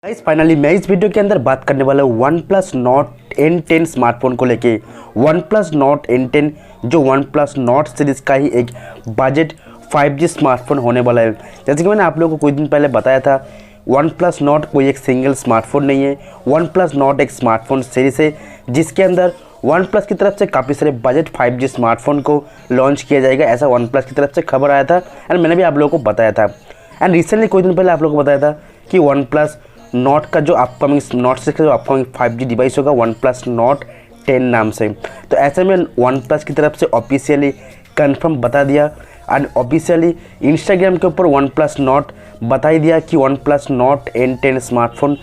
Guys finally मैं इस video के अंदर बात करने वाला हूँ OnePlus Nord N10 स्मार्टफोन को लेके। OnePlus Nord N10 जो OnePlus Nord सीरीज़ का ही एक बजट 5G स्मार्टफोन होने वाला है। जैसे कि मैंने आप लोगों को कुछ दिन पहले बताया था, OnePlus Nord कोई एक सिंगल स्मार्टफोन नहीं है। OnePlus Nord एक स्मार्टफोन सीरीज़ है जिसके अंदर OnePlus की तरफ से काफ़ी सारे बजट 5G स्मार्टफोन को लॉन्च किया जाएगा, ऐसा OnePlus की तरफ से खबर आया था एंड मैंने भी आप लोगों को बताया था। एंड रिसेंटली कुछ दिन पहले आप लोगों को बताया था कि OnePlus नॉट का जो अपकमिंग नॉट 6 का जो अपकमिंग 5G डिवाइस होगा OnePlus Nord 10 नाम से। तो ऐसे में OnePlus की तरफ से ऑफिशियली कंफर्म बता दिया एंड ऑफिशियली इंस्टाग्राम के ऊपर OnePlus Nord बता ही दिया कि OnePlus Nord N10 स्मार्टफोन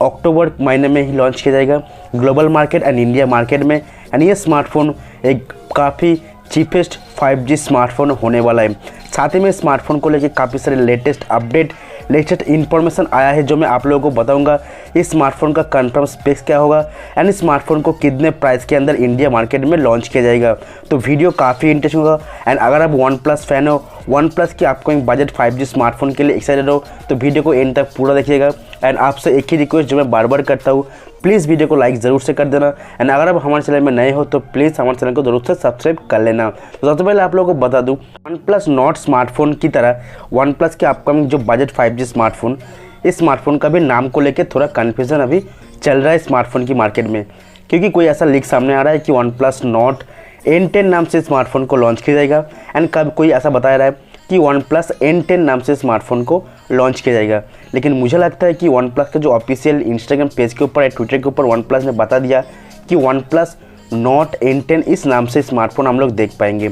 अक्टूबर महीने में ही लॉन्च किया जाएगा global market and India market में। एंड ये स्मार्टफोन एक काफ़ी चीपेस्ट 5G स्मार्टफोन होने वाला है। साथ ही में स्मार्टफोन को लेकर काफ़ी सारे लेटेस्ट अपडेट लेटेस्ट इन्फॉर्मेशन आया है जो मैं आप लोगों को बताऊंगा। इस स्मार्टफोन का कंफर्म स्पेक्स क्या होगा एंड इस स्मार्टफोन को कितने प्राइस के अंदर इंडिया मार्केट में लॉन्च किया जाएगा। तो वीडियो काफ़ी इंटरेस्टिंग होगा एंड अगर आप OnePlus फैन हो, OnePlus की आपको एक बजट 5G स्मार्टफोन के लिए एक्साइटेड हो तो वीडियो को एंड तक पूरा देखिएगा। एंड आपसे एक ही रिक्वेस्ट जो मैं बार बार करता हूँ, प्लीज़ वीडियो को लाइक ज़रूर से कर देना एंड अगर आप हमारे चैनल में नए हो तो प्लीज़ हमारे चैनल को ज़रूर से सब्सक्राइब कर लेना। तो सबसे पहले आप लोगों को बता दूं, OnePlus Nord स्मार्टफोन की तरह OnePlus के अपकमिंग जो बजट 5G स्मार्टफोन, इस स्मार्टफोन का भी नाम को लेकर थोड़ा कन्फ्यूज़न अभी चल रहा है स्मार्टफोन की मार्केट में, क्योंकि कोई ऐसा लीक सामने आ रहा है कि OnePlus Nord N10 नाम से स्मार्टफोन को लॉन्च किया जाएगा एंड कब कोई ऐसा बता रहा है कि OnePlus N10 नाम से स्मार्टफोन को लॉन्च किया जाएगा। लेकिन मुझे लगता है कि OnePlus का जो ऑफिशियल इंस्टाग्राम पेज के ऊपर या ट्विटर के ऊपर OnePlus ने बता दिया कि OnePlus Nord N10 इस नाम से स्मार्टफोन हम लोग देख पाएंगे।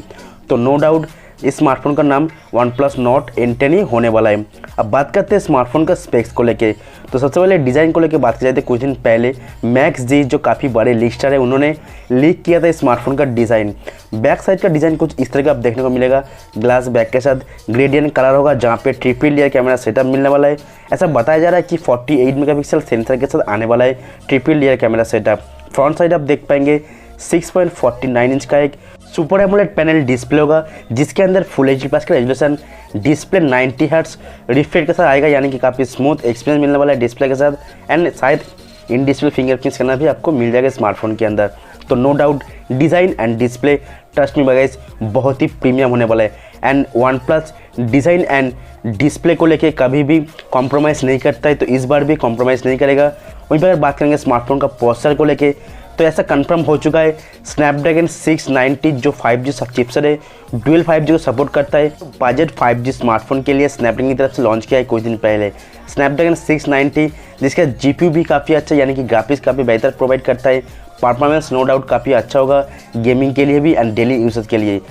तो नो डाउट इस स्मार्टफोन का नाम OnePlus Nord N10 ही होने वाला है। अब बात करते हैं स्मार्टफोन का स्पेक्स को लेके। तो सबसे पहले डिज़ाइन को लेके बात की जाए तो कुछ दिन पहले मैक्स जी जो काफ़ी बड़े लीस्टर है उन्होंने लीक किया था स्मार्टफोन का डिज़ाइन। बैक साइड का डिज़ाइन कुछ इस तरह का आप देखने को मिलेगा, ग्लास बैक के साथ ग्रेडियंट कलर होगा जहाँ पे ट्रिपल लेयर कैमरा सेटअप मिलने वाला है। ऐसा बताया जा रहा है कि 48 मेगापिक्सल सेंसर के साथ आने वाला है triple layer camera setup. Front side आप देख पाएंगे 6.49 इंच का एक सुपर एमोलेड पैनल डिस्प्ले होगा जिसके अंदर फुल एचडी प्लस का रेजोल्यूशन डिस्प्ले 90 हर्ट्ज रिफ्रेश के साथ आएगा, यानी कि काफ़ी स्मूथ एक्सपीरियंस मिलने वाला है डिस्प्ले के साथ। एंड शायद इन डिस्प्ले फिंगरप्रिंट स्कैनर भी आपको मिल जाएगा स्मार्टफोन के अंदर। तो no doubt design and display trust me guys बहुत ही प्रीमियम होने वाला है। And OnePlus design and display को लेके कभी भी कॉम्प्रोमाइज़ नहीं करता है, तो इस बार भी कॉम्प्रोमाइज़ नहीं करेगा। वहीं पर अगर बात करेंगे स्मार्टफोन का प्रोसेसर को लेके तो ऐसा कंफर्म हो चुका है Snapdragon 690 जो 5G सब चिपसेट है डुअल 5G को सपोर्ट करता है। बजट 5G स्मार्टफोन के लिए Snapdragon की तरफ से लॉन्च किया है कुछ दिन पहले Snapdragon 690 जिसका GPU भी काफ़ी अच्छा, यानी कि ग्राफिक्स काफ़ी बेहतर प्रोवाइड करता है। परफॉर्मेंस नो डाउट काफ़ी अच्छा होगा गेमिंग के लिए भी एंड डेली यूजेज के लिए।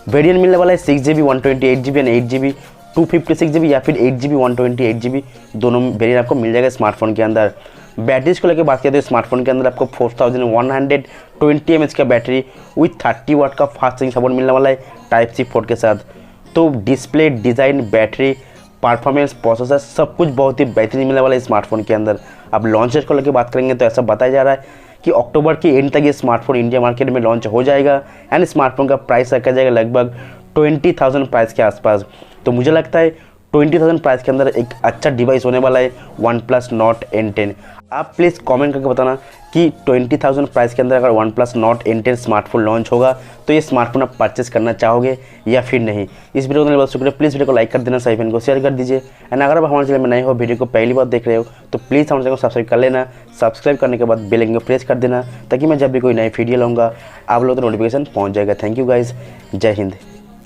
वेरिएंट मिलने वाला है 6GB 128GB and 8GB 256GB या फिर 8GB 128GB, दोनों वेरिएंट आपको मिल जाएगा स्मार्टफोन के अंदर। बैटरीज को लेकर बात करते हैं स्मार्टफोन के अंदर आपको 4120 mAh का बैटरी विथ 30 वाट का फास्ट चार्जिंग सपोर्ट मिलने वाला है टाइप सी पोर्ट के साथ। तो display, design, battery, performance, processor सब कुछ बहुत ही बेहतरीन मिलने वाला है स्मार्टफोन के अंदर। अब लॉन्च डेट को लेकर बात करेंगे तो ऐसा बताया जा रहा है कि अक्टूबर के एंड तक ये स्मार्टफोन इंडिया मार्केट में लॉन्च हो जाएगा एंड स्मार्टफोन का प्राइस रखा जाएगा लगभग 20,000 प्राइस के आसपास। तो मुझे लगता है 20,000 प्राइस के अंदर एक अच्छा डिवाइस होने वाला है OnePlus Nord N10। आप प्लीज़ कमेंट करके बताना कि 20,000 प्राइस के अंदर अगर OnePlus Nord N10 smartphone launch होगा तो ये स्मार्टफोन आप परचेस करना चाहोगे या फिर नहीं। इस वीडियो को बहुत शुक्रिया, प्लीज़ वीडियो को लाइक कर देना, सही फ्रेंड को शेयर कर दीजिए। एंड अगर आप हमारे चैनल में नए हो, वीडियो को पहली बार देख रहे हो तो प्लीज़ हमारे चैनल को सब्सक्राइब कर लेना। सब्सक्राइब करने के बाद बेल आइकन को प्रेस कर देना ताकि मैं जब भी कोई नई वीडियो लाऊंगा आप लोगों को नोटिफिकेशन पहुँच जाएगा। थैंक यू गाइज, जय हिंद।